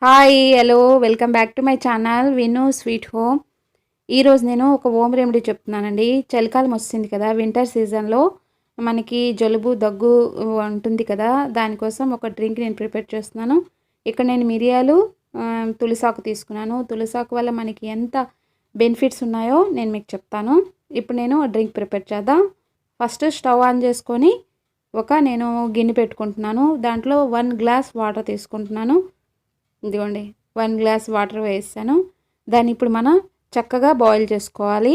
Hi hello welcome back to my channel విను sweet home. ఈరోజు నేను ఒక హోమ్ రెమెడీ చెప్తున్నానండి. చలికాలం వస్తుంది కదా, వింటర్ సీజన్లో మనకి జలుబు దగ్గు ఉంటుంది కదా, దానికోసం ఒక డ్రింక్ నేను ప్రిపేర్ చేస్తున్నాను. ఇక్కడ నేను మిరియాలు తులసాకు తీసుకున్నాను. తులసాకు వల్ల మనకి ఎంత బెనిఫిట్స్ ఉన్నాయో నేను మీకు చెప్తాను. ఇప్పుడు నేను డ్రింక్ ప్రిపేర్ చేద్దాం. ఫస్ట్ స్టవ్ ఆన్ చేసుకొని నేను గిన్నె పెట్టుకుంటున్నాను. దాంట్లో 1 గ్లాస్ వాటర్ తీసుకుంటున్నాను. ఇదిగోండి 1 గ్లాస్ వాటర్ వేసాను. దాన్ని ఇప్పుడు మనం చక్కగా బాయిల్ చేసుకోవాలి.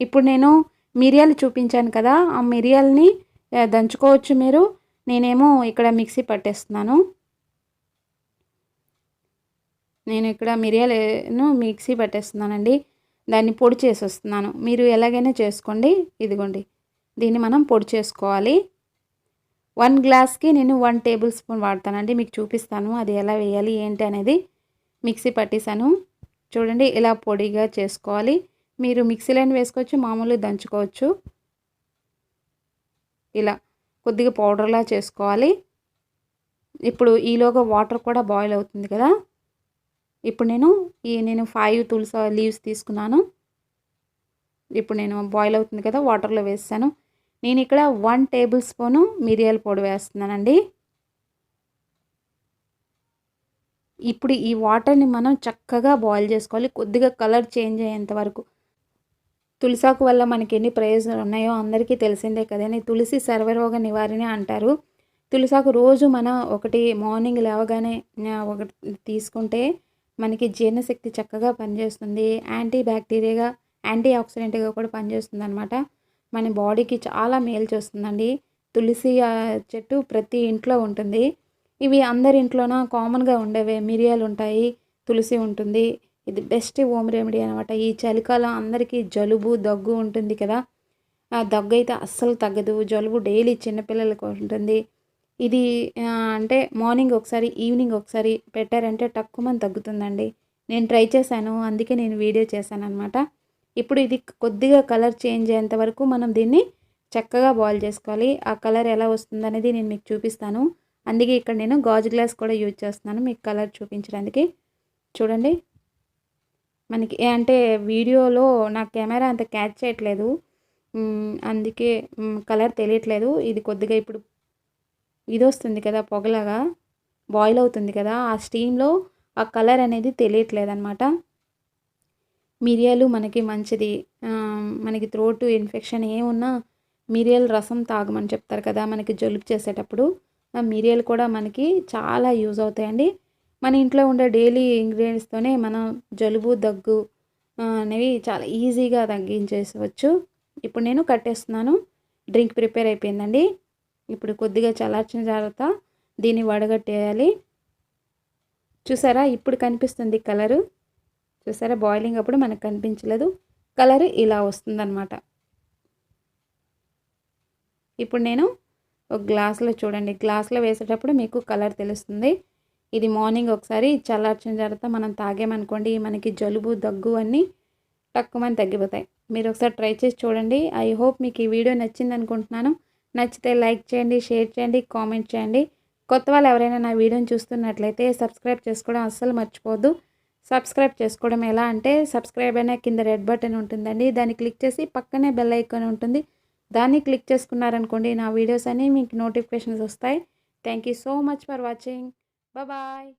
ఇప్పుడు నేను మిరియాలు చూపించాను కదా, ఆ మిరియాలని దంచుకోవచ్చు మీరు. నేనేమో ఇక్కడ మిక్సీ పట్టేస్తున్నాను. నేను ఇక్కడ మిరియాలను మిక్సీ పట్టేస్తున్నానండి. దాన్ని పొడి చేసి వస్తున్నాను. మీరు ఎలాగైనా చేసుకోండి. ఇదిగోండి దీన్ని మనం పొడి చేసుకోవాలి. 1 గ్లాస్కి నేను 1 టేబుల్ స్పూన్ వాడతానండి. మీకు చూపిస్తాను అది ఎలా వేయాలి ఏంటి అనేది. మిక్సీ పట్టేసాను చూడండి, ఇలా పొడిగా చేసుకోవాలి. మీరు మిక్సీలోనే వేసుకోవచ్చు, మామూలుగా దంచుకోవచ్చు. ఇలా కొద్దిగా పౌడర్లా చేసుకోవాలి. ఇప్పుడు ఈలోగా వాటర్ కూడా బాయిల్ అవుతుంది కదా. ఇప్పుడు నేను 5 తులసి లీవ్స్ తీసుకున్నాను. ఇప్పుడు నేను బాయిల్ అవుతుంది కదా, వాటర్లో వేసాను. నేను ఇక్కడ 1 టేబుల్ స్పూను మిరియాల పొడి వేస్తున్నానండి. ఇప్పుడు ఈ వాటర్ని మనం చక్కగా బాయిల్ చేసుకోవాలి, కొద్దిగా కలర్ చేంజ్ అయ్యేంత వరకు. తులసాకు వల్ల మనకి ఎన్ని ప్రయోజనాలు ఉన్నాయో అందరికీ తెలిసిందే కదండి. తులసి సర్వరోగ నివారణ అంటారు. తులసాకు రోజు మనం ఒకటి మార్నింగ్ లేవగానే ఒకటి తీసుకుంటే మనకి జీర్ణశక్తి చక్కగా పనిచేస్తుంది. యాంటీ బ్యాక్టీరియాగా, యాంటీ ఆక్సిడెంట్గా కూడా పనిచేస్తుంది అనమాట. మన బాడీకి చాలా మేలు చేస్తుందండి. తులసి చెట్టు ప్రతి ఇంట్లో ఉంటుంది. ఇవి అందరి ఇంట్లోన కామన్గా ఉండేవే. మిరియాలు ఉంటాయి, తులసి ఉంటుంది. ఇది బెస్ట్ హోమ్ రెమెడీ అనమాట. ఈ చలికాలం అందరికీ జలుబు దగ్గు ఉంటుంది కదా, ఆ దగ్గు అయితే అస్సలు తగ్గదు. జలుబు డైలీ చిన్నపిల్లలకు ఉంటుంది. ఇది అంటే మార్నింగ్ ఒకసారి ఈవినింగ్ ఒకసారి పెట్టారంటే టక్కుమని తగ్గుతుందండి. నేను ట్రై చేశాను, అందుకే నేను వీడియో చేశాను అనమాట. ఇప్పుడు ఇది కొద్దిగా కలర్ చేంజ్ అయ్యేంత వరకు మనం దీన్ని చక్కగా బాయిల్ చేసుకోవాలి. ఆ కలర్ ఎలా వస్తుందనేది నేను మీకు చూపిస్తాను. అందుకే ఇక్కడ నేను గాజు గ్లాస్ కూడా యూజ్ చేస్తున్నాను మీకు కలర్ చూపించడానికి. చూడండి, మనకి అంటే వీడియోలో నా కెమెరా అంత క్యాచ్ చేయట్లేదు, అందుకే కలర్ తెలియట్లేదు. ఇది కొద్దిగా ఇప్పుడు ఇది వస్తుంది కదా, పొగలాగా బాయిల్ అవుతుంది కదా, ఆ స్టీమ్లో ఆ కలర్ అనేది తెలియట్లేదు అనమాట. మిరియాలు మనకి మంచిది. మనకి థ్రోట్ ఇన్ఫెక్షన్ ఏమున్నా మిరియాల రసం తాగమని చెప్తారు కదా మనకి జలుబు చేసేటప్పుడు. ఆ మిరియాలు కూడా మనకి చాలా యూజ్ అవుతాయండి. మన ఇంట్లో ఉండే డైలీ ఇంగ్రీడియంట్స్తోనే మనం జలుబు దగ్గు అనేవి చాలా ఈజీగా తగ్గించేసవచ్చు. ఇప్పుడు నేను కట్టేస్తున్నాను. డ్రింక్ ప్రిపేర్ అయిపోయిందండి. ఇప్పుడు కొద్దిగా చల్లార్చిన తర్వాత దీన్ని వడగట్టేయాలి. చూసారా, ఇప్పుడు కనిపిస్తుంది కలరు. చూసారా, బాయిలింగ్ అప్పుడు మనకు కనిపించలేదు, కలర్ ఇలా వస్తుందన్నమాట. ఇప్పుడు నేను ఒక గ్లాసులో చూడండి, గ్లాసులో వేసేటప్పుడు మీకు కలర్ తెలుస్తుంది. ఇది మార్నింగ్ ఒకసారి చల్లార్చిన తర్వాత మనం తాగామనుకోండి, మనకి జలుబు దగ్గు అన్నీ తక్కువని తగ్గిపోతాయి. మీరు ఒకసారి ట్రై చేసి చూడండి. ఐ హోప్ మీకు ఈ వీడియో నచ్చింది అనుకుంటున్నాను. నచ్చితే లైక్ చేయండి, షేర్ చేయండి, కామెంట్ చేయండి. కొత్త వాళ్ళు ఎవరైనా నా వీడియోని చూస్తున్నట్లయితే సబ్స్క్రైబ్ చేసుకోవడం అస్సలు మర్చిపోవద్దు. సబ్స్క్రైబ్ చేసుకోవడం ఎలా అంటే, సబ్స్క్రైబ్ అయినా కింద రెడ్ బటన్ ఉంటుందండి, దాన్ని క్లిక్ చేసి పక్కనే బెల్ ఐకాన్ ఉంటుంది, దాన్ని క్లిక్ చేసుకున్నారనుకోండి నా వీడియోస్ అన్నీ మీకు నోటిఫికేషన్స్ వస్తాయి. Thank you so much for watching. Bye.